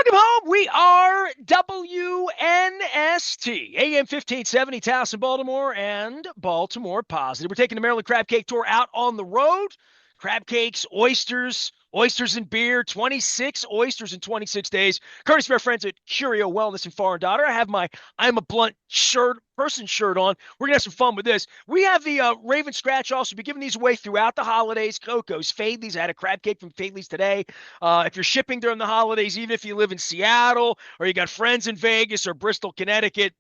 Welcome home. We are WNST, AM 1570, Towson, Baltimore, and Baltimore Positive. We're taking the Maryland Crab Cake Tour out on the road. Crab cakes, oysters and beer, 26 oysters in 26 days. Courtesy of our friends at Curio Wellness and Foreign Daughter. I have my I'm a Blunt shirt on. We're going to have some fun with this. We have the Raven Scratch also. Be giving these away throughout the holidays. Coco's, Fadley's. I had a crab cake from Fadley's today. If you're shipping during the holidays, even if you live in Seattle or you got friends in Vegas or Bristol, Connecticut,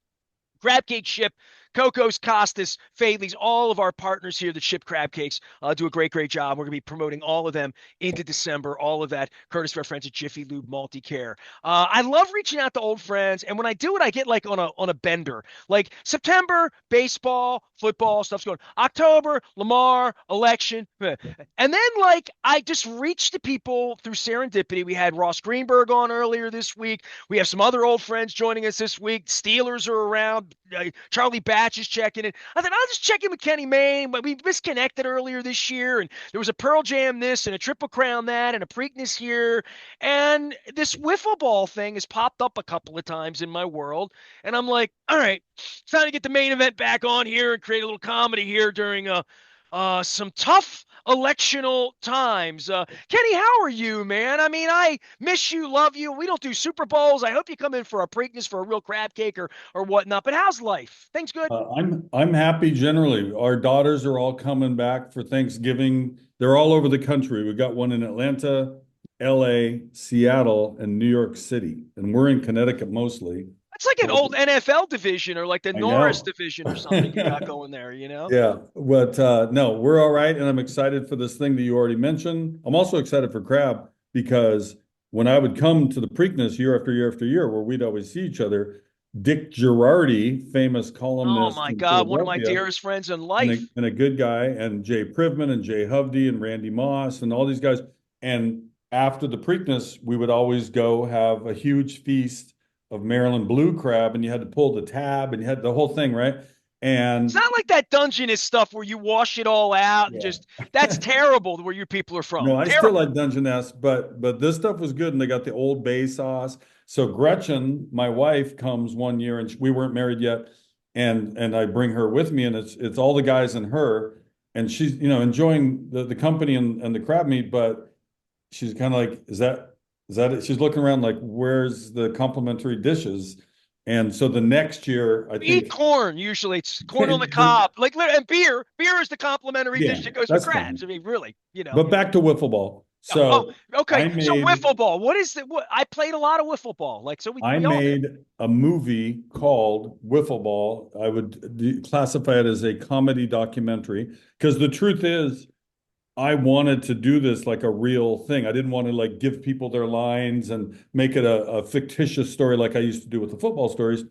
crab cake ship. Coco's, Costas, Fadley's, all of our partners here that ship crab cakes do a great job. We're going to be promoting all of them into December, all of that, courtesy of our friends at Jiffy Lube Multi-Care. I love reaching out to old friends, and when I do it, I get like on a bender. Like September, baseball, football, stuff's going. October, Lamar, election. And then like I just reach to people through serendipity. We had Ross Greenberg on earlier this week. We have some other old friends joining us this week. Steelers are around. Charlie Batch is checking in. I thought I'll just check in with Kenny Mayne, but we misconnected earlier this year, and there was a Pearl Jam this and a Triple Crown that and a Preakness here, and this Wiffle Ball thing has popped up a couple of times in my world, and I'm like, all right, it's time to get the main event back on here and create a little comedy here during some tough electional times. Kenny, how are you, man? I mean, I miss you, love you. We don't do Super Bowls. I hope you come in for a Preakness for a real crab cake or whatnot. But how's life? Things good? I'm happy generally. Our daughters are all coming back for Thanksgiving. They're all over the country. We got one in Atlanta, LA, Seattle, and New York City. And we're in Connecticut mostly. It's like an old NFL division or like the I Norris know. division or something you got going there, you know? Yeah, but no, we're all right, and I'm excited for this thing that you already mentioned. I'm also excited for crab because when I would come to the Preakness year after year after year, where we'd always see each other, Dick Girardi, famous Oh columnist my in God, one of my Philadelphia, dearest friends in and life. a good guy, and Jay Privman and Jay Hovde and Randy Moss and all these guys. And after the Preakness, we would always go have a huge feast of Maryland blue crab, and you had to pull the tab, and you had the whole thing, right? It's And not like that Dungeness stuff where you wash it all out and yeah. just that's terrible where your people are from. No, I still Terrible. like Dungeness, but this stuff was good, and they got the Old Bay sauce. So Gretchen, my wife, comes one year, and we weren't married yet, and I bring her with me, and it's all the guys and her, and she's enjoying the company and the crab meat, but she's kind of like, is that it? She's looking around like, where's the complimentary dishes? And so the next year, I We eat think, corn usually. It's corn on the cob, like and beer. Beer is the complimentary yeah, dish that goes with that's crabs. fine. I mean, really, you know. But back to wiffle ball. Oh, So okay. I So made wiffle ball. What is it? What I played a lot of wiffle ball. Like so, I we all did. made a movie called Wiffle Ball. I would classify it as a comedy documentary because the truth is, I wanted to do this like a real thing. I didn't want to like give people their lines and make it a fictitious story like I used to do with the football stories.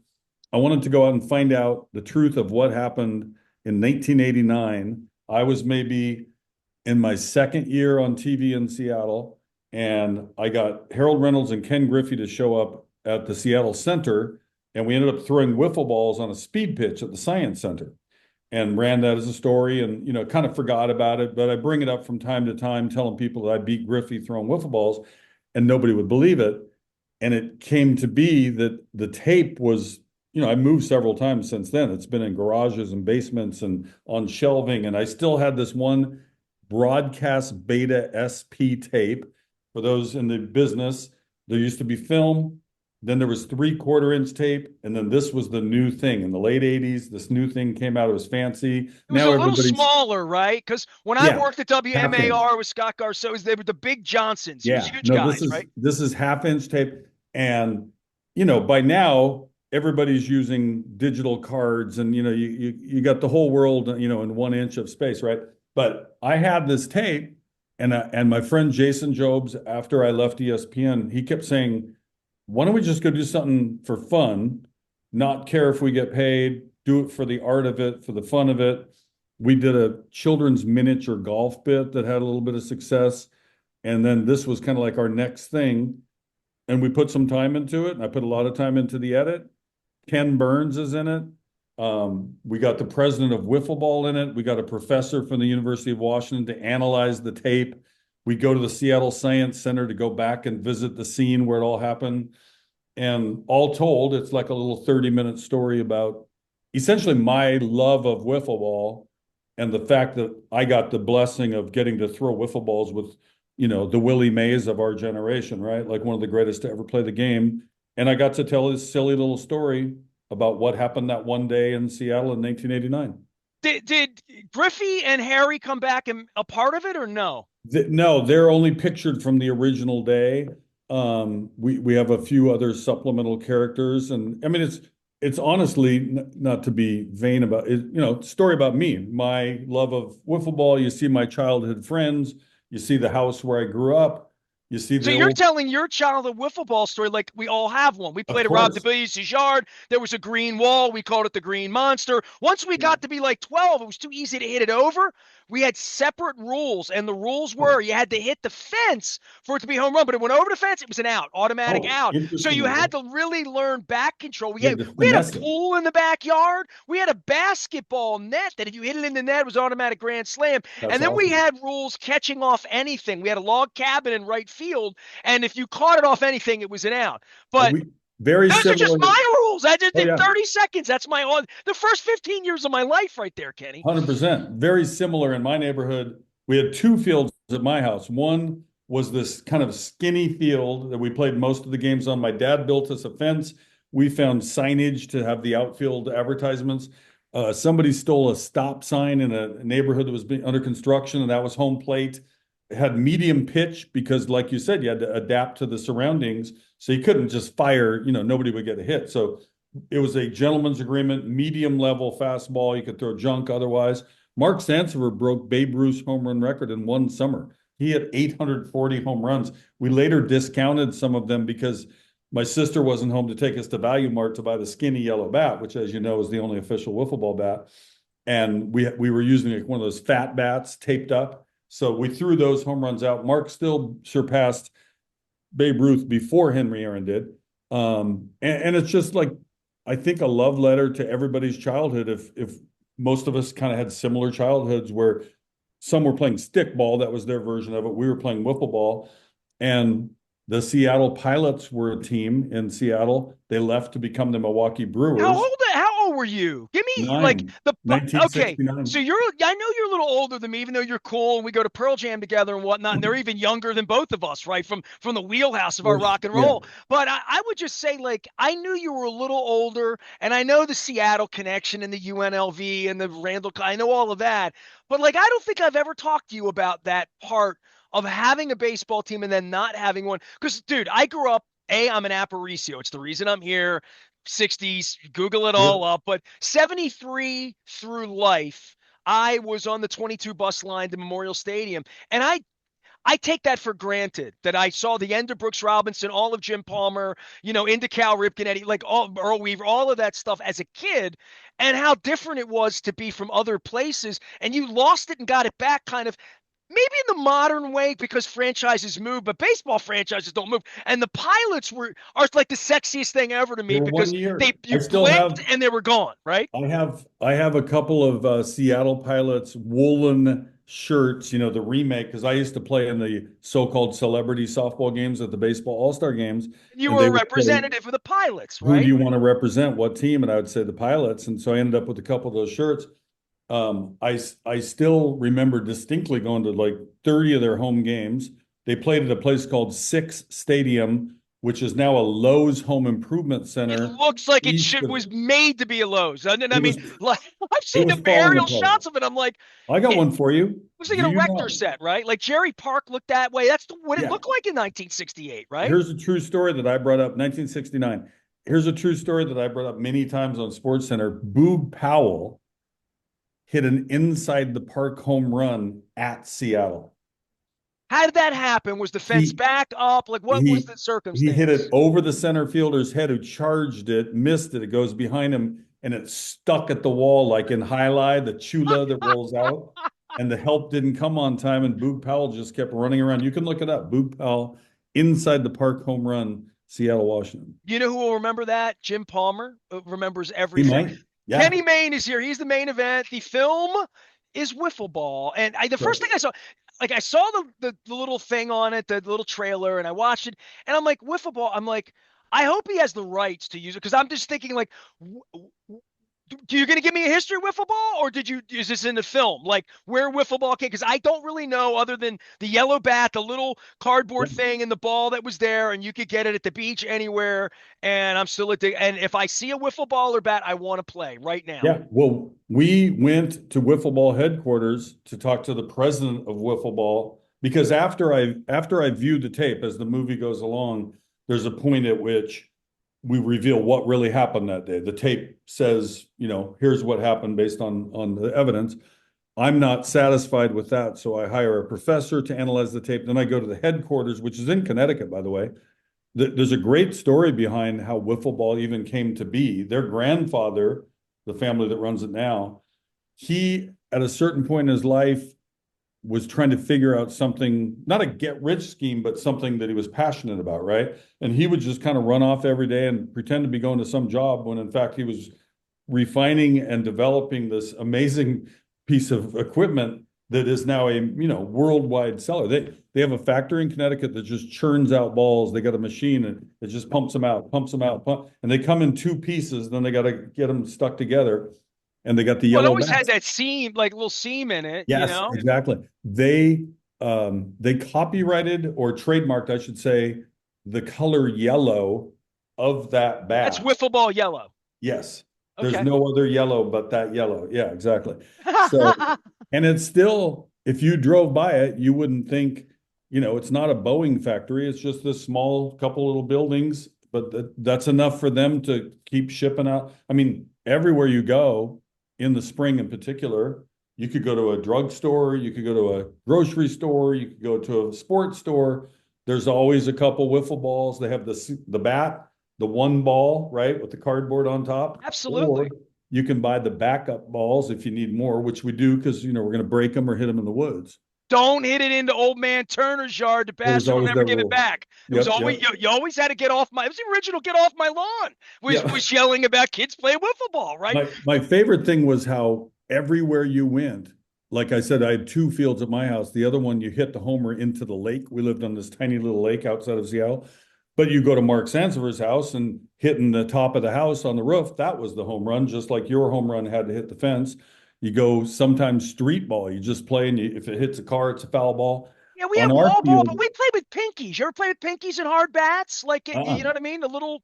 I wanted to go out and find out the truth of what happened in 1989. I was maybe in my second year on TV in Seattle, and I got Harold Reynolds and Ken Griffey to show up at the Seattle Center, and we ended up throwing wiffle balls on a speed pitch at the Science Center and ran that as a story and kind of forgot about it, but I bring it up from time to time telling people that I beat Griffey throwing wiffle balls, and nobody would believe it. And it came to be that the tape was, I moved several times since then. It's been in garages and basements and on shelving, and I still had this one broadcast beta SP tape. For those in the business, there used to be film, then there was 3/4 inch tape, and then this was the new thing. In the late 80s, this new thing came out. It was fancy. It was Now a little everybody's, smaller, right? Because when I yeah, worked at half inch. WMAR with Scott Garceau, they were the big Johnsons. He was Yeah. huge No, guys, right? this is half-inch tape. And by now everybody's using digital cards, and you got the whole world, in 1 inch of space, right? But I had this tape, and my friend Jason Jobs, after I left ESPN, he kept saying, why don't we just go do something for fun, not care if we get paid, do it for the art of it, for the fun of it. We did a children's miniature golf bit that had a little bit of success. And then this was kind of like our next thing. And we put some time into it. And I put a lot of time into the edit. Ken Burns is in it. We got the president of Wiffle Ball in it. We got a professor from the University of Washington to analyze the tape. We go to the Seattle Science Center to go back and visit the scene where it all happened. And all told, it's like a little 30-minute story about essentially my love of wiffle ball and the fact that I got the blessing of getting to throw wiffle balls with, the Willie Mays of our generation, right? Like one of the greatest to ever play the game. And I got to tell this silly little story about what happened that one day in Seattle in 1989. Did Griffey and Harry come back and a part of it or no? No, they're only pictured from the original day. We have a few other supplemental characters, and I mean it's honestly not to be vain about it. Story about me, my love of wiffle ball. You see my childhood friends. You see the house where I grew up. You see So the you're old, telling your childhood wiffle ball story like we all have one. We of played at Rob course. DeBias's yard. There was a green wall. We called it the Green Monster. Once we Yeah. got to be like 12, it was too easy to hit it over. We had separate rules, and the rules were Oh, you had to hit the fence for it to be home run. But it went over the fence, it was an out, automatic oh, out. So you interestingly, had to really learn back control. We you had had to we had finesse a it. pool in the backyard. We had a basketball net that if you hit it in the net, it was automatic grand slam. That's And then we awesome. had rules catching off anything. We had a log cabin in right field, and if you caught it off anything, it was an out. But We very those are just similar. my rules. I just Oh did yeah. 30 seconds. That's the first 15 years of my life right there, Kenny. 100%. Very similar in my neighborhood. We had two fields at my house. One was this kind of skinny field that we played most of the games on. My dad built us a fence. We found signage to have the outfield advertisements. Somebody stole a stop sign in a neighborhood that was being under construction, and that was home plate. It had medium pitch because, like you said, you had to adapt to the surroundings. So you couldn't just fire, nobody would get a hit. So it was a gentleman's agreement, medium level fastball. You could throw junk otherwise. Mark Sansevier broke Babe Ruth's home run record in one summer. He had 840 home runs. We later discounted some of them because my sister wasn't home to take us to Value Mart to buy the skinny yellow bat, which, as you know, is the only official wiffle ball bat. And we were using like one of those fat bats taped up. So we threw those home runs out. Mark still surpassed Babe Ruth before Henry Aaron did. And it's just like I think a love letter to everybody's childhood. If most of us kind of had similar childhoods where some were playing stickball, that was their version of it. We were playing wiffle ball, and the Seattle Pilots were a team in Seattle. They left to become the Milwaukee Brewers. How old were you? Give me like Nine, the okay. 1969. So I know you're a little older than me, even though you're cool and we go to Pearl Jam together and whatnot. And they're even younger than both of us, right? From the wheelhouse of our rock and Yeah. roll. But I would just say like I knew you were a little older, and I know the Seattle connection and the UNLV and the Randall. I know all of that, but like I don't think I've ever talked to you about that part of having a baseball team and then not having one. Because dude, I grew up. I'm an Aparicio. It's the reason I'm here. 60s, Google it all Sure. up. But 73 through life, I was on the 22 bus line to Memorial Stadium. And I take that for granted that I saw the end of Brooks Robinson, all of Jim Palmer, into Cal Ripken, Eddie, like all Earl Weaver, all of that stuff as a kid, and how different it was to be from other places. And you lost it and got it back kind of maybe in the modern way because franchises move, but baseball franchises don't move. And the Pilots are like the sexiest thing ever to They me were because one year. they I you still blinked have and they were gone, right? I have a couple of Seattle Pilots woolen shirts, the remake, because I used to play in the so-called celebrity softball games at the baseball all-star games, And you and were they a would say, representative of the Pilots, "Who do right? you want to represent? What team?" And I would say the Pilots, and so I ended up with a couple of those shirts. I still remember distinctly going to like 30 of their home games. They played at a place called Six Stadium, which is now a Lowe's Home Improvement It Center looks like it east should of. was made to be a Lowe's. And I It mean, was like I've it seen was the falling aerial apart. shots of it. I'm like, I got it one for you. looks like Do an you erector know? set, right? Like Jerry Park looked that way. That's what it Yeah. looked like in 1968, right? Here's a true story that I brought up, 1969. Here's a true story that I brought up many times on Sports Center. Boog Powell hit an inside the park home run at Seattle. How did that happen? Was the fence He back up? Like what was he the he hit it circumstance? over the center fielder's head who charged it, missed it. It goes behind him and it stuck at the wall like in highlight, the chula that rolls out. And the help didn't come on time, and Boog Powell just kept running around. You can look it up. Boog Powell inside the park home run, Seattle, Washington. You know who will remember that? Jim Palmer remembers He everything. might. Yeah. Kenny Mayne is here. He's the main event. The film is Wiffle Ball. And the first Right. thing I saw, like I saw the little thing on it, the little trailer, and I watched it, and I'm like, Wiffle Ball. I'm like, I hope he has the rights to use it because I'm just thinking like, you going to give me a history of Wiffle Ball, or is this in the film? Like where Wiffle Ball came? Because I don't really know other than the yellow bat, the little cardboard thing, and the ball that was there, and you could get it at the beach anywhere. And I'm still and if I see a Wiffle Ball or bat, I want to play right now. Yeah, well, we went to Wiffle Ball headquarters to talk to the president of Wiffle Ball because after I viewed the tape as the movie goes along, there's a point at which we reveal what really happened that day. The tape says, here's what happened based on the evidence. I'm not satisfied with that, so I hire a professor to analyze the tape. Then I go to the headquarters, which is in Connecticut, by the way. There's a great story behind how Wiffle Ball even came to be. Their grandfather, the family that runs it now, he, at a certain point in his life, was trying to figure out something, not a get rich scheme, but something that he was passionate about, right? And he would just kind of run off every day and pretend to be going to some job when in fact he was refining and developing this amazing piece of equipment that is now a worldwide seller. They have a factory in Connecticut that just churns out balls. They got a machine and it just pumps them out, and they come in two pieces. Then they got to get them stuck together, and they got the Well, it yellow always had bats. that seam, like little seam in it, you Yes, know? exactly. They copyrighted or trademarked, I should say, the color yellow of that That's bat. Wiffle Ball yellow. Yes. There's Okay. no other yellow but that yellow. Yeah, exactly. So, and it's still, if you drove by it, you wouldn't think, it's not a Boeing factory. It's just this small couple little buildings, but that's enough for them to keep shipping out. I mean, everywhere you go in the spring in particular, you could go to a drugstore, you could go to a grocery store, you could go to a sports store. There's always a couple wiffle balls. They have the bat, the one ball, right, with the cardboard on top, or Absolutely. you can buy the backup balls if you need more, which we do because we're going to break them or hit them in the woods. Don't hit it into old man Turner's yard. The There was bastard will always never that give it rule. back. It was Yep, always yep, you always had to get off my. It was the original "get off my lawn." Was yeah. was yelling about kids playing wiffle ball, right? My favorite thing was how everywhere you went, like I said, I had two fields at my house. The other one, you hit the homer into the lake. We lived on this tiny little lake outside of Seattle. But you go to Mark Sansever's house and hitting the top of the house on the roof, that was the home run, just like your home run had to hit the fence. You go sometimes street ball. You just play, and if it hits a car, it's a foul ball. Yeah, we On have our wall ball, field, but we play with pinkies. You ever play with pinkies and hard bats? Like you know uh-uh, what I mean? The little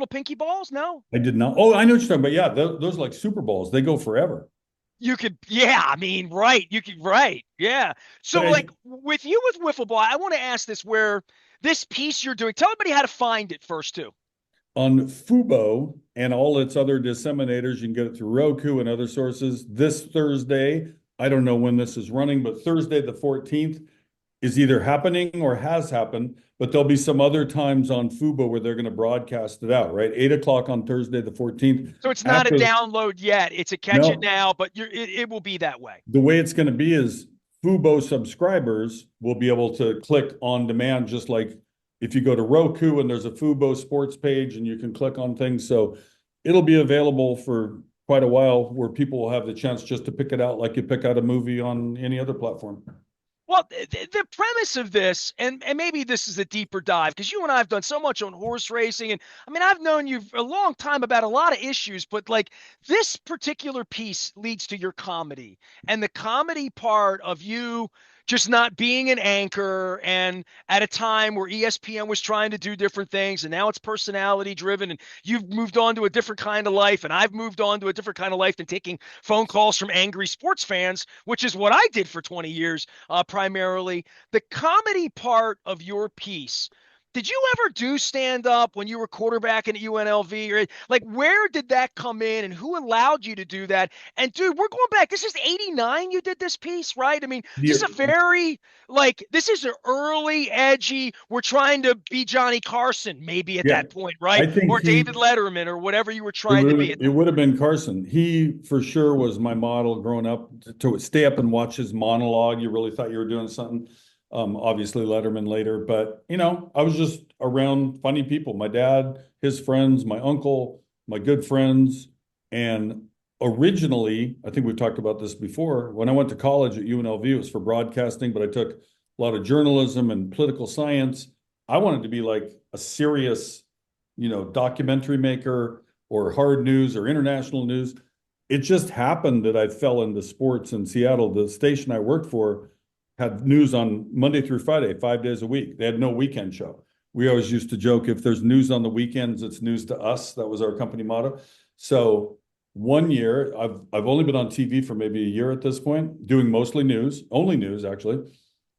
pinky balls. No, I did not. Oh, I know what you're talking about. Yeah, those are like Super Bowls. They go forever. you could. Yeah, I mean, right. You could. Right. Yeah. So But like with you with wiffle ball, I want to ask this: where this piece you're doing? Tell everybody how to find it first, too. on Fubo and all its other disseminators, you can get it through Roku and other sources. This Thursday, I don't know when this is running, but Thursday the 14th is either happening or has happened. But there'll be some other times on Fubo where they're going to broadcast it out, right? 8 o'clock on Thursday the 14th. So it's not a After, download yet. It's a catch it no, now, but it will be that way. the way it's going to be is Fubo subscribers will be able to click on demand, just like if you go to Roku and there's a Fubo sports page and you can click on things. So it'll be available for quite a while where people will have the chance just to pick it out like you pick out a movie on any other platform. Well, the premise of this, and maybe this is a deeper dive, because you and I have done so much on horse racing, and I mean, I've known you for a long time about a lot of issues, but like this particular piece leads to your comedy, and the comedy part of you just not being an anchor, and at a time where ESPN was trying to do different things, and now it's personality driven, and you've moved on to a different kind of life, and I've moved on to a different kind of life than taking phone calls from angry sports fans, which is what I did for 20 years primarily. The comedy part of your piece. Did you ever do stand up when you were quarterbacking at UNLV? Or like, where did that come in and who allowed you to do that? And dude, we're going back. This is 89 you did this piece, right? I mean, this is a very, like, this is an early, edgy, we're trying to be Johnny Carson, maybe at Yeah, that point, I right? think Or David Letterman or whatever you were it trying to be would at it that would have point. been Carson. He for sure was my model growing up to stay up and watch his monologue. You really thought you were doing something. Obviously Letterman later, but I was just around funny people. My dad, his friends, my uncle, my good friends, and originally, I think we've talked about this before, when I went to college at UNLV, it was for broadcasting, but I took a lot of journalism and political science. I wanted to be like a serious, documentary maker or hard news or international news. It just happened that I fell into sports in Seattle. The station I worked for had news on Monday through Friday, 5 days a week. They had no weekend show. We always used to joke, if there's news on the weekends, it's news to us. That was our company motto. So one year, I've only been on TV for maybe a year at this point, doing mostly news, only news actually.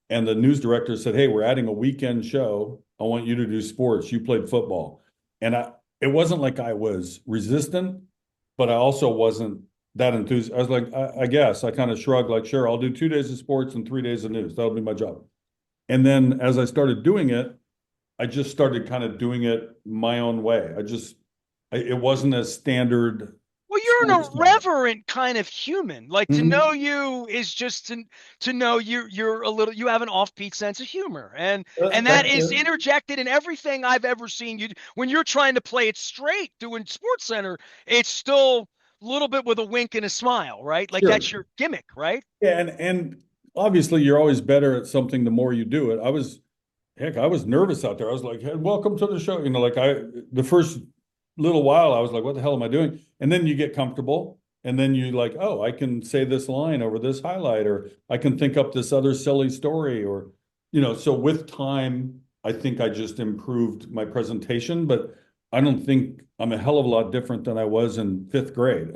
And the news director said, "Hey, we're adding a weekend show. I want you to do sports. You played football." And it wasn't like I was resistant, but I also wasn't that enthused. I was like, I guess I kind of shrugged, like, sure, I'll do 2 days of sports and 3 days of news. That'll be my job. And then as I started doing it, I just started kind of doing it my own way. It wasn't a standard Well, you're an sports job. irreverent kind of human. Like to know Mhm. you is just to know you're a little you have an offbeat sense of humor. And that is That, interjected in everything I've ever seen you when you're trying to play it straight doing Sports Center, it's still a little bit with a wink and a smile, right? Like sure. that's your gimmick, right? Yeah, and obviously you're always better at something the more you do it. I was nervous out there. I was like, "Hey, welcome to the show." The first little while I was like, what the hell am I doing? And then you get comfortable and then you like, oh, I can say this line over this highlight, or I can think up this other silly story, or, so with time, I think I just improved my presentation, but I don't think I'm a hell of a lot different than I was in fifth grade.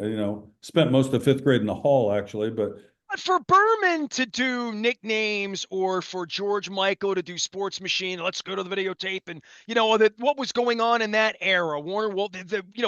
Spent most of fifth grade in the hall actually, but But for Berman to do nicknames or for George Michael to do Sports Machine, let's go to the videotape and what was going on in that era, Warner, well,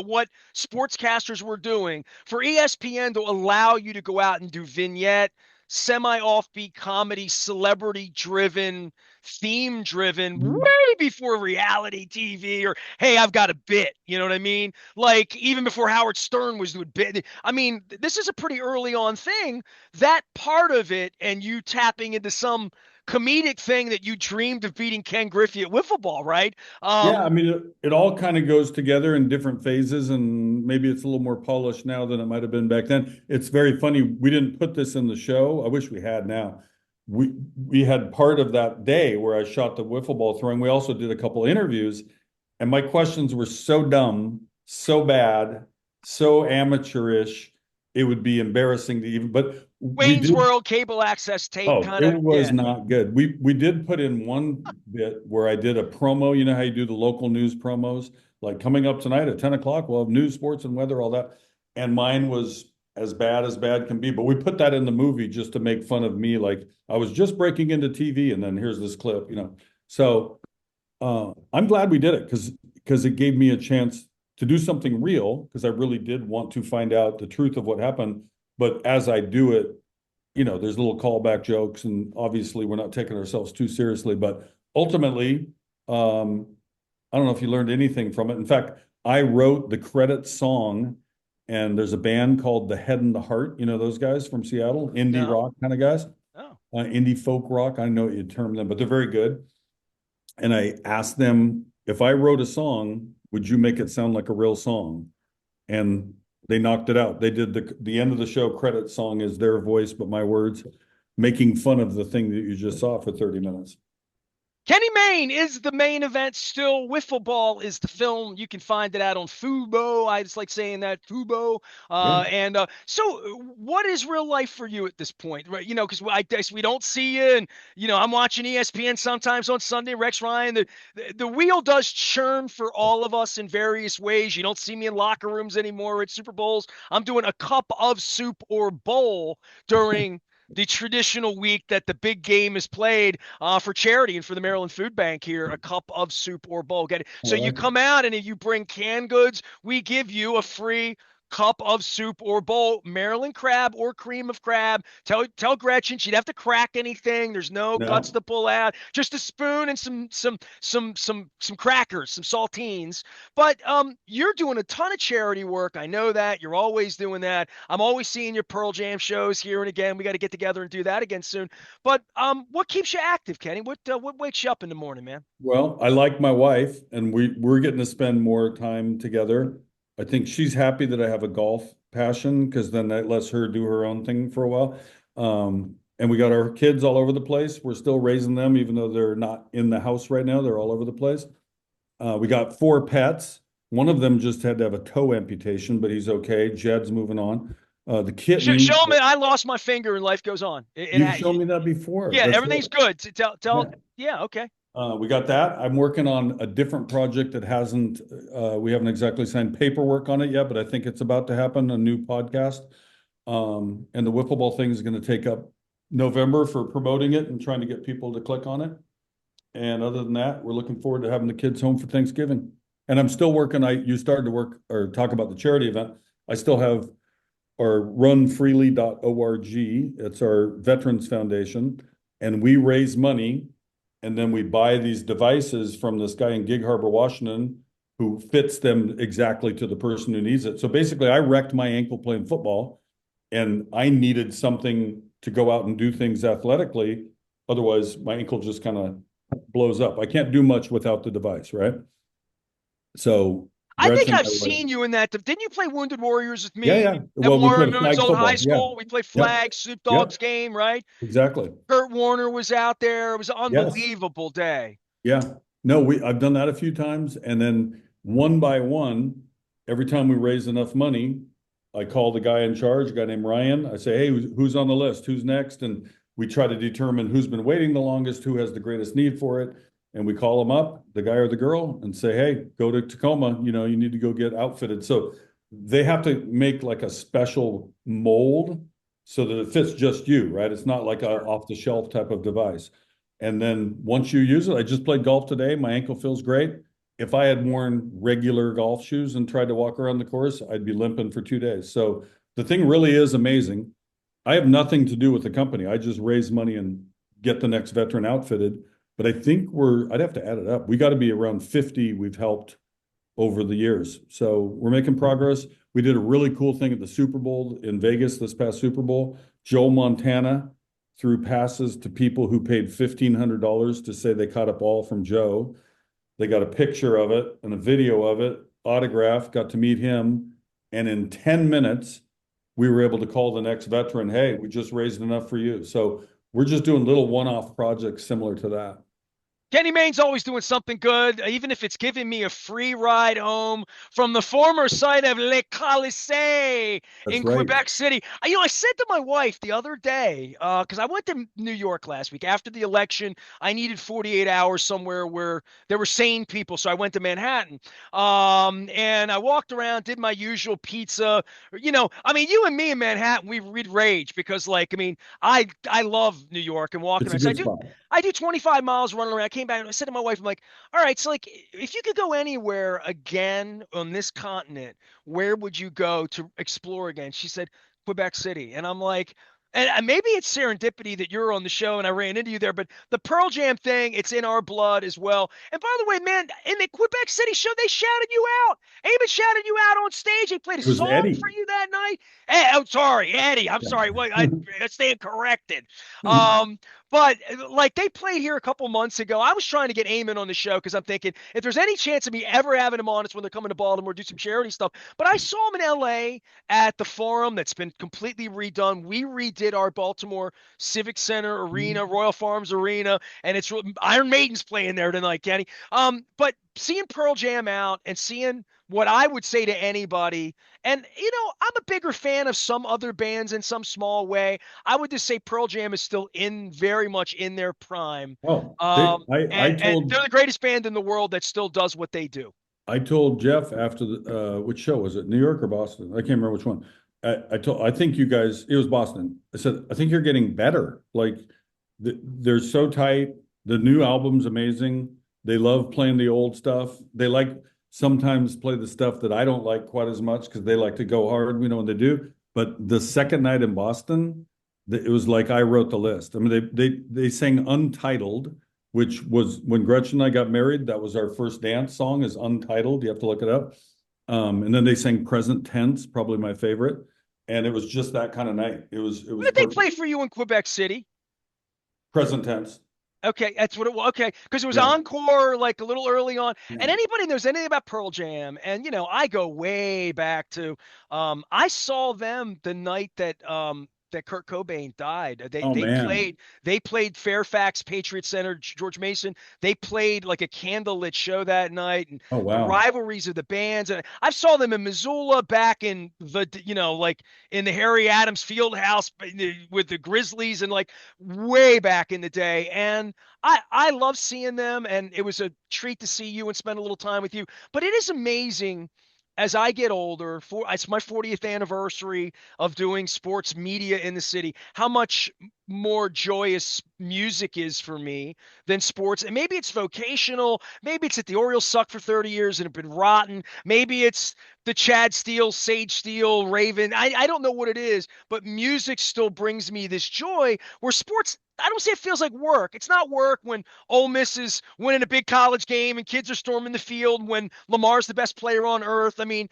what sportscasters were doing for ESPN to allow you to go out and do vignette, semi-offbeat comedy, celebrity-driven, theme-driven, way before reality TV or hey, I've got a bit. You know what I mean? Like even before Howard Stern was doing bit. I mean, this is a pretty early on thing that part of it and you tapping into some comedic thing that you dreamed of beating Ken Griffey at Wiffle Ball, right? yeah, I mean, it all kind of goes together in different phases, and maybe it's a little more polished now than it might have been back then. It's very funny. We didn't put this in the show. I wish we had now. We had part of that day where I shot the wiffle ball throwing. We also did a couple interviews, and my questions were so dumb, so bad, so amateurish. It would be embarrassing to even, but we Wayne's did. World cable access tape Oh, kind it of, was yeah. not good. We did put in one bit where I did a promo. You know how you do the local news promos? Like coming up tonight at 10 o'clock, we'll have news, sports, and weather, all that. And mine was as bad can be. But we put that in the movie just to make fun of me. Like I was just breaking into TV and then here's this clip. So I'm glad we did it because it gave me a chance to do something real because I really did want to find out the truth of what happened. But as I do it, there's little callback jokes, and obviously we're not taking ourselves too seriously, but ultimately, I don't know if you learned anything from it. In fact, I wrote the credit song, and there's a band called The Head and the Heart. You know those guys from Seattle, indie No, rock kind of guys, no. indie folk rock. I don't know what you term them, but they're very good. And I asked them, if I wrote a song, would you make it sound like a real song? And they knocked it out. They did the end of the show credit song is their voice, but my words, making fun of the thing that you just saw for 30 minutes. Kenny Mayne is the main event still. Wiffle Ball is the film. You can find it out on Fubo. I just like saying that Fubo. Yeah. So, what is real life for you at this point? Right? Because I guess we don't see you, and I'm watching ESPN sometimes on Sunday. Rex Ryan, the wheel does churn for all of us in various ways. You don't see me in locker rooms anymore at Super Bowls. I'm doing a cup of soup or bowl during the traditional week that the big game is played for charity and for the Maryland Food Bank here, a cup of soup or bowl. Get it? I So you like it. come out and if you bring canned goods, we give you a free cup of soup or bowl, Maryland crab or cream of crab. Tell Gretchen she'd have to crack anything. There's no guts No. to pull out. Just a spoon and some crackers, some saltines. But you're doing a ton of charity work. I know that. You're always doing that. I'm always seeing your Pearl Jam shows here and again. We got to get together and do that again soon. But what keeps you active, Kenny? What wakes you up in the morning, man? Well, I like my wife, and we're getting to spend more time together. I think she's happy that I have a golf passion because then that lets her do her own thing for a while. And we got our kids all over the place. We're still raising them, even though they're not in the house right now. They're all over the place. We got 4 pets. One of them just had to have a toe amputation, but he's okay. Jed's moving on. The Show kitten, them I lost my finger and life goes on. you've shown me that before. Yeah, That's everything's right. good. Tell. Yeah. Yeah, okay. We got that. I'm working on a different project that hasn't, we haven't exactly signed paperwork on it yet, but I think it's about to happen, a new podcast. And the Wiffle Ball thing is going to take up November for promoting it and trying to get people to click on it. And other than that, we're looking forward to having the kids home for Thanksgiving. And I'm still working. You started to work or talk about the charity event. I still have our runfreely.org. It's our Veterans Foundation. And we raise money and then we buy these devices from this guy in Gig Harbor, Washington, who fits them exactly to the person who needs it. So basically, I wrecked my ankle playing football and I needed something to go out and do things athletically. Otherwise, my ankle just kind of blows up. I can't do much without the device, right? So I think Gretchen, I've seen you in that. Didn't you play Wounded Warriors with yeah, me yeah. at Well, we played Warner's flag old high football. Yeah. school? We played Yep. flag, Snoop Dogg's Yep. game, right? Exactly. Kurt Warner was out there. It was an Yes. unbelievable day. Yeah. No, I've done that a few times. And then one by one, every time we raise enough money, I call the guy in charge, a guy named Ryan. I say, hey, who's on the list? Who's next? And we try to determine who's been waiting the longest, who has the greatest need for it. And we call them up, the guy or the girl, and say, hey, go to Tacoma. You need to go get outfitted. So they have to make like a special mold so that it fits just you, right? It's not like a off the shelf type of device. And then once you use it, I just played golf today. My ankle feels great. If I had worn regular golf shoes and tried to walk around the course, I'd be limping for 2 days. So the thing really is amazing. I have nothing to do with the company. I just raise money and get the next veteran outfitted. But I think I'd have to add it up. We got to be around 50 we've helped over the years. So we're making progress. We did a really cool thing at the Super Bowl in Vegas this past Super Bowl. Joe Montana threw passes to people who paid $1,500 to say they caught a ball from Joe. They got a picture of it and a video of it, autograph, got to meet him. And in 10 minutes, we were able to call the next veteran, hey, we just raised enough for you. So we're just doing little one-off projects similar to that. Kenny Mayne's always doing something good, even if it's giving me a free ride home from the former site of Le Colisée That's in right. Quebec City. I said to my wife the other day, because I went to New York last week after the election. I needed 48 hours somewhere where there were sane people, so I went to Manhattan. And I walked around, did my usual pizza. You and me in Manhattan, we'd rage because, I love New York and walking It's a around. So good spot. I do 25 miles running around. I came back and I said to my wife, I'm like, all right, so if you could go anywhere again on this continent, where would you go to explore again? She said, Quebec City. And I'm like, and maybe it's serendipity that you're on the show and I ran into you there, but the Pearl Jam thing, it's in our blood as well. And by the way, man, in the Quebec City show, they shouted you out. Eamon shouted you out on stage. They played a It was song Eddie. for you that night. Hey, I'm sorry, Eddie. I'm Yeah. sorry. Wait, I stand corrected. Um, but they played here a couple months ago. I was trying to get Eamon on the show because I'm thinking if there's any chance of me ever having him on, it's when they're coming to Baltimore, do some charity stuff. But I saw him in LA at the Forum that's been completely redone. We redid our Baltimore Civic Center Arena, Royal Farms Arena, and it's Iron Maiden's playing there tonight, Kenny. But seeing Pearl Jam out and seeing what I would say to anybody, and I'm a bigger fan of some other bands in some small way. I would just say Pearl Jam is still very much in their prime. Oh, And they're the greatest band in the world that still does what they do. I told Jeff after which show was it? New York or Boston? I can't remember which one. I think you guys, it was Boston. I said, I think you're getting better. Like they're so tight. The new album's amazing. They love playing the old stuff. They sometimes play the stuff that I don't like quite as much because they like to go hard, when they do. But the second night in Boston, it was like I wrote the list. I mean, they sang Untitled, which was when Gretchen and I got married. That was our first dance song, is Untitled. You have to look it up. And then they sang Present Tense, probably my favorite. And it was just that kind of night. It was What did they perfect. play for you in Quebec City? Present Tense. Okay, that's what it was. Okay, because it was Yeah. encore like a little early on. And Yeah. anybody knows anything about Pearl Jam, and I go way back to I saw them the night that Kurt Cobain died. They Oh they man. played they played Fairfax Patriot Center, George Mason. They played like a candlelit show that night, and Oh the wow. rivalries of the bands. And I saw them in Missoula back in the like in the Harry Adams Field House with the Grizzlies, and like way back in the day. And I love seeing them, and it was a treat to see you and spend a little time with you. But it is amazing as I get older. It's my 40th anniversary of doing sports media in the city. How much more joyous music is for me than sports. And maybe it's vocational. Maybe it's that the Orioles suck for 30 years and have been rotten. Maybe it's the Chad Steele, Sage Steele, Raven. I don't know what it is, but music still brings me this joy where sports, I don't say it feels like work. It's not work when Ole Miss is winning a big college game and kids are storming the field when Lamar's the best player on earth. I mean,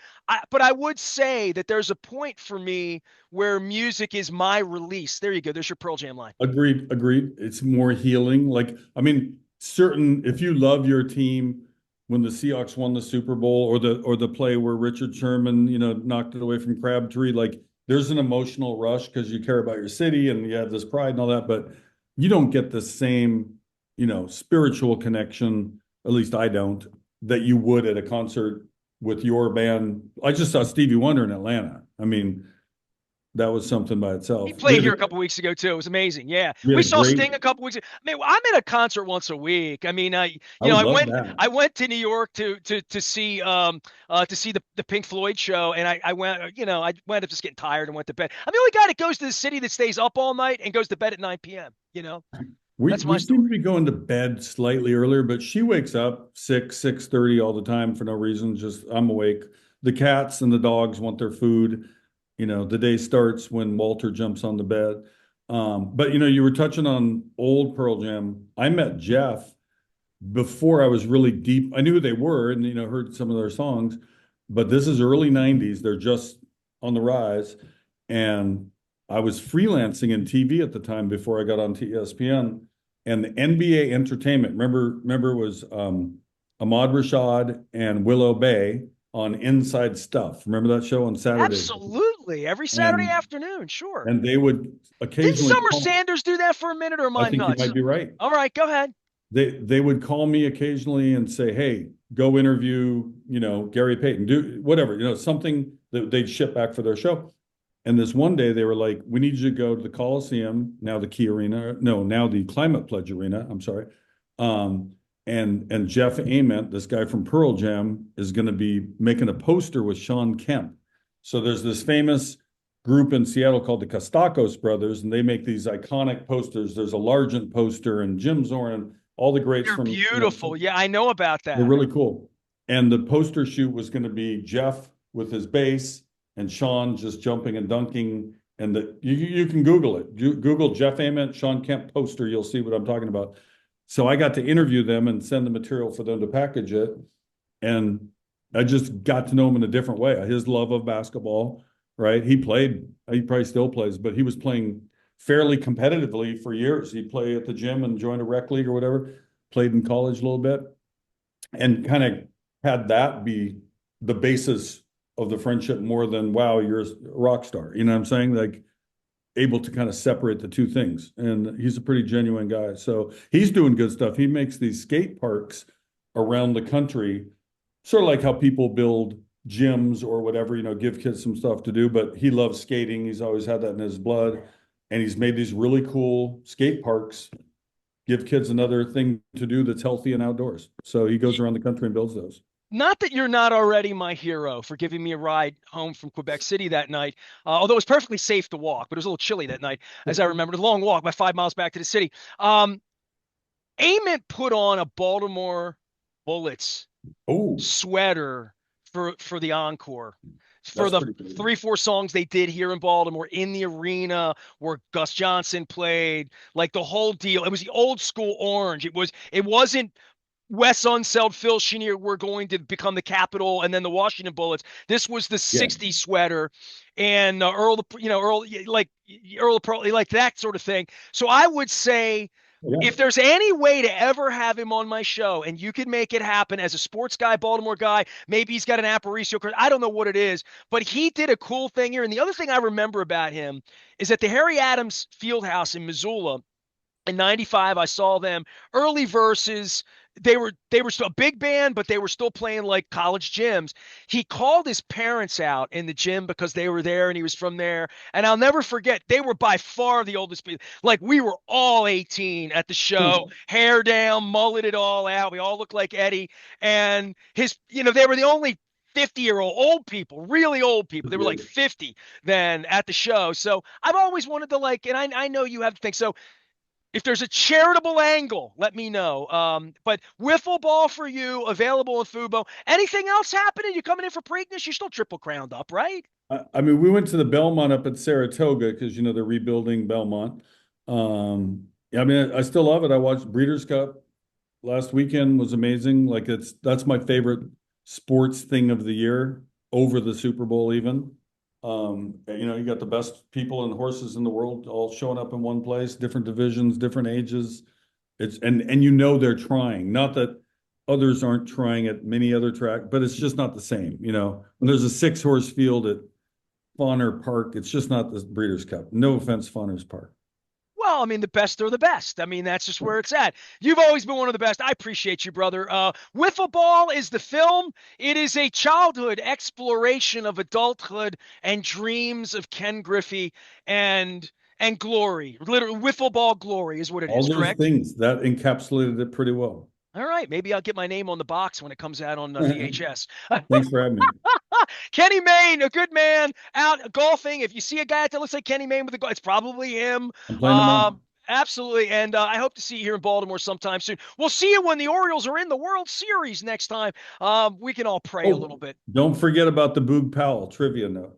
but I would say that there's a point for me where music is my release. There you go. There's your Pearl Jam line. Agreed, agreed. It's more healing. Like, I mean, certain if you love your team when the Seahawks won the Super Bowl or the play where Richard Sherman, knocked it away from Crabtree, like there's an emotional rush because you care about your city and you have this pride and all that, but you don't get the same, spiritual connection, at least I don't, that you would at a concert with your band. I just saw Stevie Wonder in Atlanta. I mean, that was something by He itself. played here a couple weeks ago too. It was amazing. Yeah, We we had a saw great. Sting a couple weeks ago. I mean, I'm at a concert once a week. I mean, I would love that. I went to New York to see the Pink Floyd show, and I went I went up just getting tired and went to bed. I'm the only guy that goes to the city that stays up all night and goes to bed at 9 p.m. We That's my we seem to story. be going to bed slightly earlier, but she wakes up 6:30 all the time for no reason. Just I'm awake. The cats and the dogs want their food. The day starts when Walter jumps on the bed. But you were touching on old Pearl Jam. I met Jeff before I was really deep. I knew who they were and heard some of their songs, but this is early 90s. They're just on the rise. And I was freelancing in TV at the time before I got on ESPN. And the NBA Entertainment, remember it was Ahmad Rashad and Willow Bay on Inside Stuff. Remember that show on Saturdays? Absolutely, every Saturday And afternoon. Sure. and they would Didn't occasionally Summer call. Sanders do that for a minute, or am I I think you nuts? might be right. All right, go ahead. They would call me occasionally and say, "Hey, go interview, Gary Payton, do whatever, something that they'd ship back for their show." And this one day they were like, "We need you to go to the Coliseum, now the Key Arena, no, now the Climate Pledge Arena. I'm sorry." Um, and Jeff Ament, this guy from Pearl Jam, is going to be making a poster with Sean Kemp. So there's this famous group in Seattle called the Kostakos Brothers, and they make these iconic posters. There's a Largent poster and Jim Zorn, all the greats They're from, beautiful. Yeah, I know about they're that. really cool. And the poster shoot was going to be Jeff with his bass and Sean just jumping and dunking. And you can Google it. Google Jeff Ament, Sean Kemp poster. You'll see what I'm talking about. So I got to interview them and send the material for them to package it. And I just got to know him in a different way. His love of basketball, right? He probably still plays, but he was playing fairly competitively for years. He'd play at the gym and join a rec league or whatever, played in college a little bit, and kind of had that be the basis of the friendship more than, wow, you're a rock star. You know what I'm saying? Like able to kind of separate the two things. And he's a pretty genuine guy. So he's doing good stuff. He makes these skate parks around the country, sort of like how people build gyms or whatever, give kids some stuff to do. But he loves skating. He's always had that in his blood. And he's made these really cool skate parks, give kids another thing to do that's healthy and outdoors. So he goes around the country and builds those. Not that you're not already my hero for giving me a ride home from Quebec City that night, although it was perfectly safe to walk, but it was a little chilly that night, as I remember. The long walk, about 5 miles back to the city. Ament put on a Baltimore Bullets Oh, sweater for the encore. For that's the pretty cool. 3, 4 songs they did here in Baltimore in the arena where Gus Johnson played, like the whole deal. It was the old school orange. It wasn't Wes Unseld, Phil Chenier, we're going to become the Capitol, and then the Washington Bullets. This was the Yeah. '60s sweater, and Earl, like Earl of Pearl, like that sort of thing. So I would say Yeah. If there's any way to ever have him on my show and you can make it happen as a sports guy, Baltimore guy, maybe he's got an Aparicio card. I don't know what it is, but he did a cool thing here. And the other thing I remember about him is at the Harry Adams Fieldhouse in Missoula in 95. I saw them early verses. They were still a big band, but they were still playing like college gyms. He called his parents out in the gym because they were there and he was from there. And I'll never forget, they were by far the oldest people. Like we were all 18 at the show, hair down, mulleted all out. We all looked like Eddie. And they were the only 50-year-old old people, really old people. They were like 50 then at the show. So I've always wanted to like, and I know you have to think so. If there's a charitable angle, let me know. But Wiffle Ball for you, available in Fubo. Anything else happening? You coming in for Preakness? You're still triple crowned up, right? I mean, we went to the Belmont up at Saratoga because they're rebuilding Belmont. Yeah, I mean, I still love it. I watched Breeders' Cup last weekend, was amazing. Like that's my favorite sports thing of the year over the Super Bowl even. You got the best people and horses in the world all showing up in one place, different divisions, different ages. And they're trying. Not that others aren't trying at many other track, but it's just not the same. When there's a 6-horse field at Fawner Park, it's just not the Breeders' Cup. No offense, Fawner's Park. Well, I mean, the best are the best. I mean, that's just where it's at. You've always been one of the best. I appreciate you, brother. Wiffle Ball is the film. It is a childhood exploration of adulthood and dreams of Ken Griffey and glory. Literally, Wiffle Ball glory is what it is, All those correct? things that encapsulated it pretty well. All right, maybe I'll get my name on the box when it comes out on VHS. Thanks for having me. Kenny Mayne, a good man out golfing. If you see a guy that looks like Kenny Mayne with a golf, it's probably him. I'm playing tomorrow. Absolutely. And I hope to see you here in Baltimore sometime soon. We'll see you when the Orioles are in the World Series next time. We can all pray a little Oh, bit. don't forget about the Boog Powell trivia note.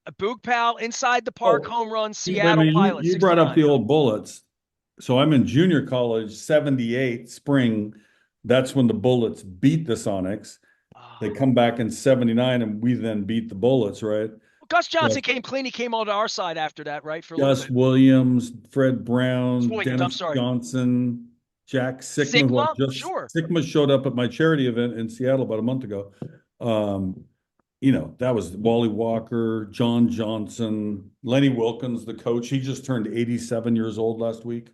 A Boog Pal inside the park Oh, home run, wait a Seattle minute. You, Pilot you brought up 69. the old Bullets. So I'm in junior college, 78 spring. That's when the Bullets beat the Sonics. They Oh. come back in 79 and we then beat the Bullets, right? Gus So Johnson came clean. He came on to our side after that, right? For a little Gus bit. Williams, Fred Brown, Williams, I'm Dennis sorry. Johnson, Jack Sikma, who I Sigma, just sure. Sikma showed up at my charity event in Seattle about a month ago. Um, that was Wally Walker, John Johnson, Lenny Wilkins, the coach. He just turned 87 years old last week.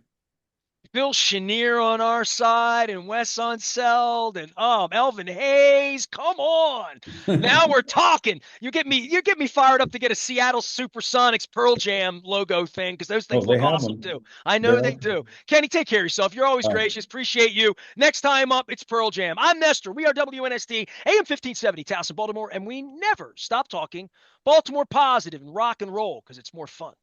Bill Chenier on our side and Wes Unseld and Elvin Hayes. Come on. Now we're talking. You get me fired up to get a Seattle Supersonics Pearl Jam logo thing because those Oh, things they look have awesome one. too. I They know they have. do. Kenny, take care of yourself. You're always gracious. Appreciate you. Next time up, it's Pearl Jam. I'm Nestor. We are WNST, AM 1570, Towson, Baltimore, and we never stop talking Baltimore positive and rock and roll because it's more fun.